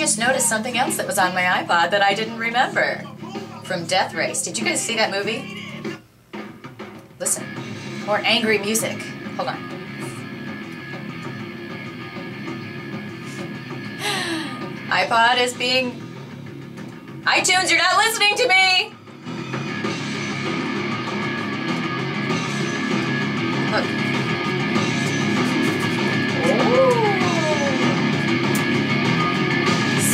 just noticed something else that was on my iPod that I didn't remember. From Death Race. Did you guys see that movie? Listen. More angry music. Hold on. iPod is being... iTunes, you're not listening to me! Look. Ooh.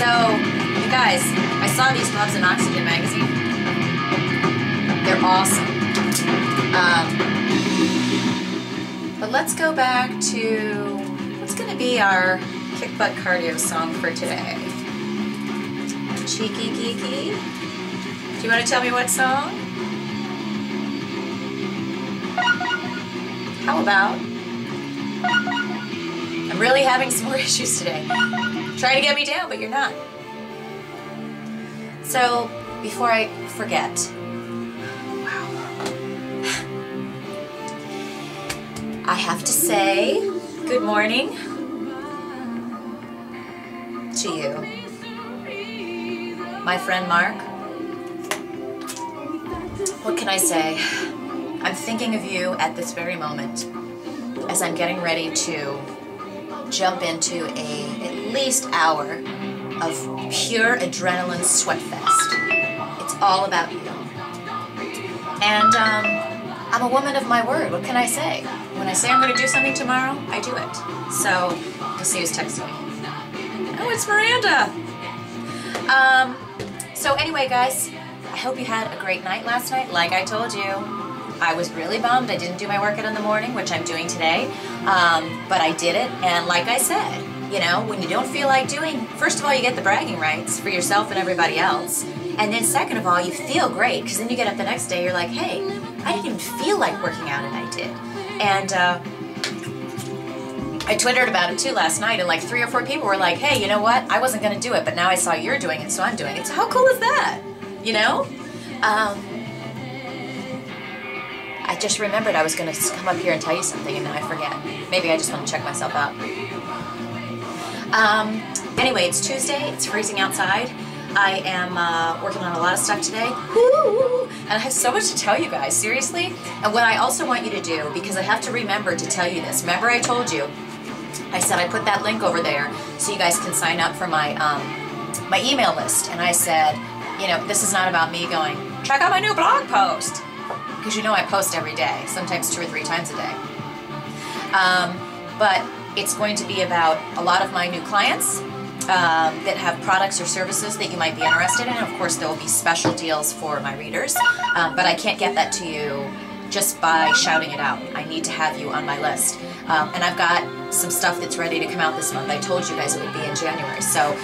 So, you guys, I saw these gloves in Oxygen magazine. They're awesome. But let's go back to what's going to be our kick butt cardio song for today. Cheeky Geeky. Do you want to tell me what song? How about... I'm really having some more issues today. Trying to get me down, but you're not. So, before I forget... I have to say good morning to you, my friend Mark. What can I say? I'm thinking of you at this very moment as I'm getting ready to jump into at least hour of pure adrenaline sweat fest. It's all about you. And I'm a woman of my word. What can I say? When I say I'm going to do something tomorrow, I do it. So, let's see who's texting me. Oh, it's Miranda. So anyway, guys, I hope you had a great night last night. Like I told you, I was really bummed I didn't do my workout in the morning, which I'm doing today. But I did it, and like I said, you know, when you don't feel like doing, first of all, you get the bragging rights for yourself and everybody else. And then second of all, you feel great, because then you get up the next day, you're like, hey, I didn't even feel like working out, and I did. And I twittered about it too last night, and like 3 or 4 people were like, hey, you know what? I wasn't going to do it, but now I saw you're doing it, so I'm doing it. So how cool is that? You know? I just remembered I was going to come up here and tell you something, and now I forget. Maybe I just want to check myself out. Anyway, it's Tuesday. It's freezing outside. I am working on a lot of stuff today. Woo! And I have so much to tell you guys, seriously. And what I also want you to do, because I have to remember to tell you this. Remember I told you, I said I put that link over there so you guys can sign up for my, my email list. And I said, you know, this is not about me going, check out my new blog post. Because you know I post every day, sometimes 2 or 3 times a day. But it's going to be about a lot of my new clients that have products or services that you might be interested in. Of course, there will be special deals for my readers, but I can't get that to you just by shouting it out. I need to have you on my list. And I've got some stuff that's ready to come out this month. I told you guys it would be in January, so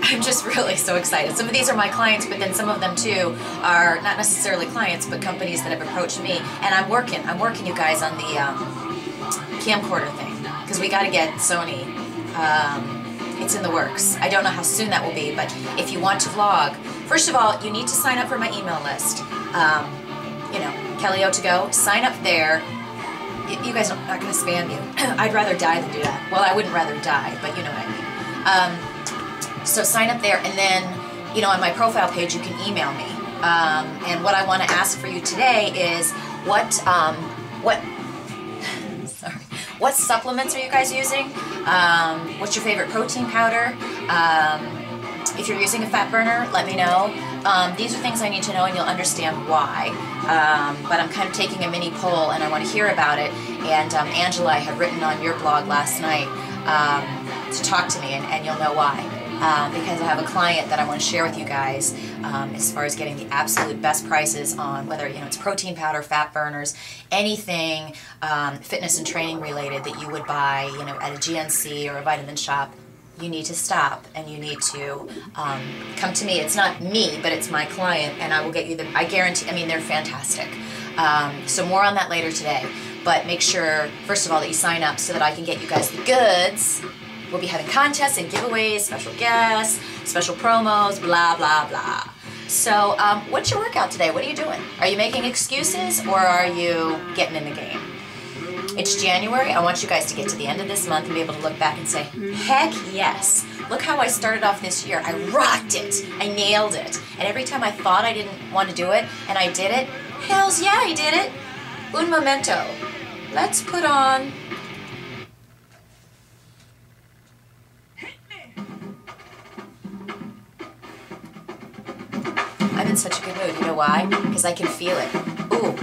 I'm just really so excited. Some of these are my clients, but then some of them too are not necessarily clients, but companies that have approached me. And I'm working you guys on the camcorder thing, because we got to get Sony. It's in the works. I don't know how soon that will be, but if you want to vlog, first of all, you need to sign up for my email list. You know, Kelly O to go. Sign up there. You guys are not going to spam you. I'd rather die than do that. Well, I wouldn't rather die, but you know what I mean. So sign up there, and then, you know, on my profile page, you can email me. And what I want to ask for you today is what supplements are you guys using? What's your favorite protein powder? If you're using a fat burner, let me know. These are things I need to know, and you'll understand why. But I'm kind of taking a mini poll, and I want to hear about it. And Angela, I had written on your blog last night to talk to me, and you'll know why. Because I have a client that I want to share with you guys as far as getting the absolute best prices on whether, you know, it's protein powder, fat burners, anything fitness and training related that you would buy, you know, at a GNC or a vitamin shop. You need to stop, and you need to come to me. It's not me, but it's my client, and I will get you the, I guarantee, I mean, they're fantastic. So more on that later today, but make sure, first of all, that you sign up so that I can get you guys the goods. We'll be having contests and giveaways, special guests, special promos, blah, blah, blah. So, what's your workout today? What are you doing? Are you making excuses, or are you getting in the game? It's January. I want you guys to get to the end of this month and be able to look back and say, heck yes. Look how I started off this year. I rocked it. I nailed it. And every time I thought I didn't want to do it and I did it, hells yeah, I did it. Un momento. Let's put on... I'm in such a good mood. You know why? Because I can feel it. Ooh.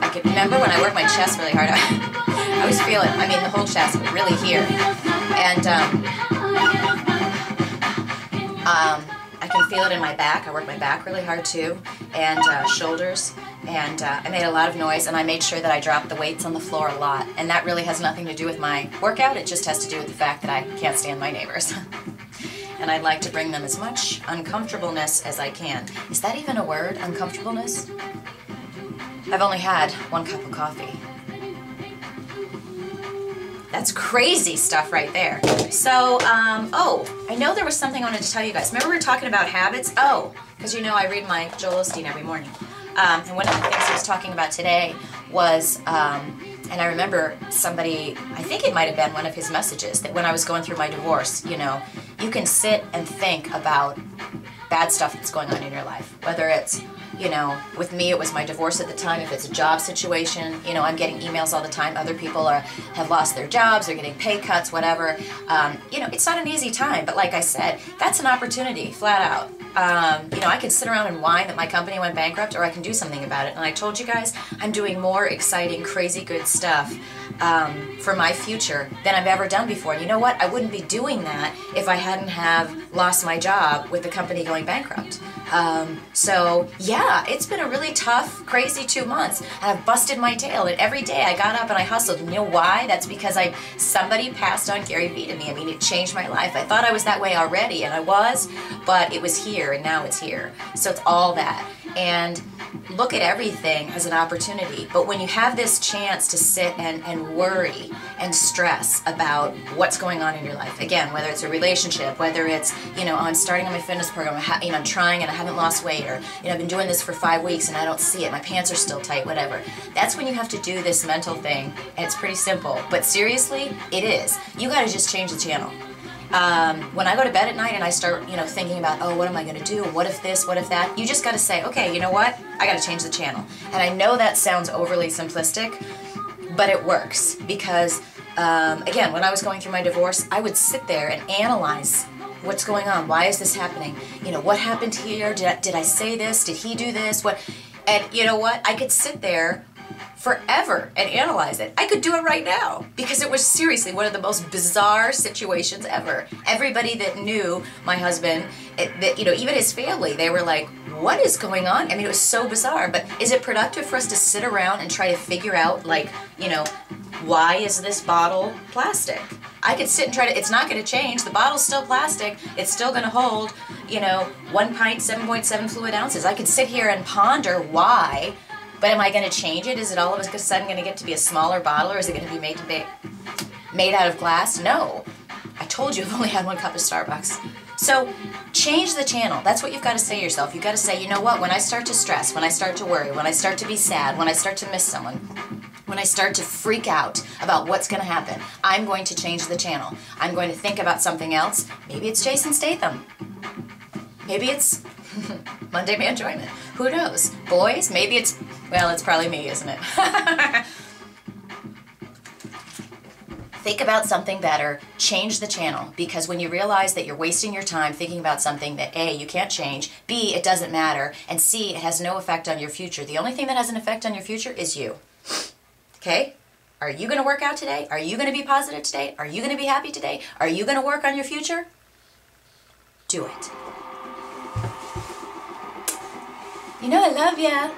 I can remember when I worked my chest really hard. I always feel it. I mean, the whole chest, but really here. And I can feel it in my back. I work my back really hard too, and shoulders. And I made a lot of noise, and I made sure that I dropped the weights on the floor a lot. And that really has nothing to do with my workout. It just has to do with the fact that I can't stand my neighbors. And I'd like to bring them as much uncomfortableness as I can. Is that even a word, uncomfortableness? I've only had 1 cup of coffee. That's crazy stuff right there. So, oh, I know there was something I wanted to tell you guys. Remember we were talking about habits? Oh, because you know I read my Joel Osteen every morning. And one of the things he was talking about today was, and I remember somebody, I think it might have been one of his messages, that when I was going through my divorce, you know, you can sit and think about bad stuff that's going on in your life. Whether it's, you know, with me it was my divorce at the time, if it's a job situation, you know, I'm getting emails all the time, other people have lost their jobs, they're getting pay cuts, whatever. You know, it's not an easy time, but like I said, that's an opportunity, flat out. You know, I can sit around and whine that my company went bankrupt, or I can do something about it. And I told you guys, I'm doing more exciting, crazy good stuff for my future than I've ever done before. And you know what? I wouldn't be doing that if I hadn't have lost my job with the company going bankrupt. So yeah, it's been a really tough, crazy 2 months. And I've busted my tail, and every day I got up and I hustled. And you know why? That's because somebody passed on Gary Vee to me. I mean, it changed my life. I thought I was that way already, and I was, but it was here, and now it's here. So it's all that. And look at everything as an opportunity. But when you have this chance to sit and worry and stress about what's going on in your life, again, whether it's a relationship, whether it's, you know, I'm starting on my fitness program, you know, I'm trying and I haven't lost weight, or, you know, I've been doing this for 5 weeks and I don't see it, my pants are still tight, whatever. That's when you have to do this mental thing, and it's pretty simple. But seriously, it is. You got to just change the channel. When I go to bed at night and I start, you know, thinking about, oh, what am I going to do? What if this? What if that? You just got to say, okay, you know what? I got to change the channel. And I know that sounds overly simplistic, but it works because, again, when I was going through my divorce, I would sit there and analyze what's going on. Why is this happening? You know, what happened here? Did I say this? Did he do this? What? And you know what? I could sit there forever and analyze it. I could do it right now because it was seriously one of the most bizarre situations ever. Everybody that knew my husband, you know, even his family, they were like, what is going on? I mean, it was so bizarre. But is it productive for us to sit around and try to figure out, like, you know, why is this bottle plastic? I could sit and try to, it's not going to change. The bottle's still plastic. It's still going to hold, you know, 1 pint, 7.7 fluid ounces. I could sit here and ponder why. But am I going to change it? Is it all of a sudden going to get to be a smaller bottle, or is it going to be made out of glass? No. I told you I've only had 1 cup of Starbucks. So change the channel. That's what you've got to say to yourself. You've got to say, you know what, when I start to stress, when I start to worry, when I start to be sad, when I start to miss someone, when I start to freak out about what's going to happen, I'm going to change the channel. I'm going to think about something else. Maybe it's Jason Statham. Maybe it's Monday Man Enjoyment. Who knows? Boys, maybe it's, well, it's probably me, isn't it? Think about something better, change the channel, because when you realize that you're wasting your time thinking about something that A, you can't change, B, it doesn't matter, and C, it has no effect on your future. The only thing that has an effect on your future is you. Okay? Are you going to work out today? Are you going to be positive today? Are you going to be happy today? Are you going to work on your future? Do it. You know I love ya.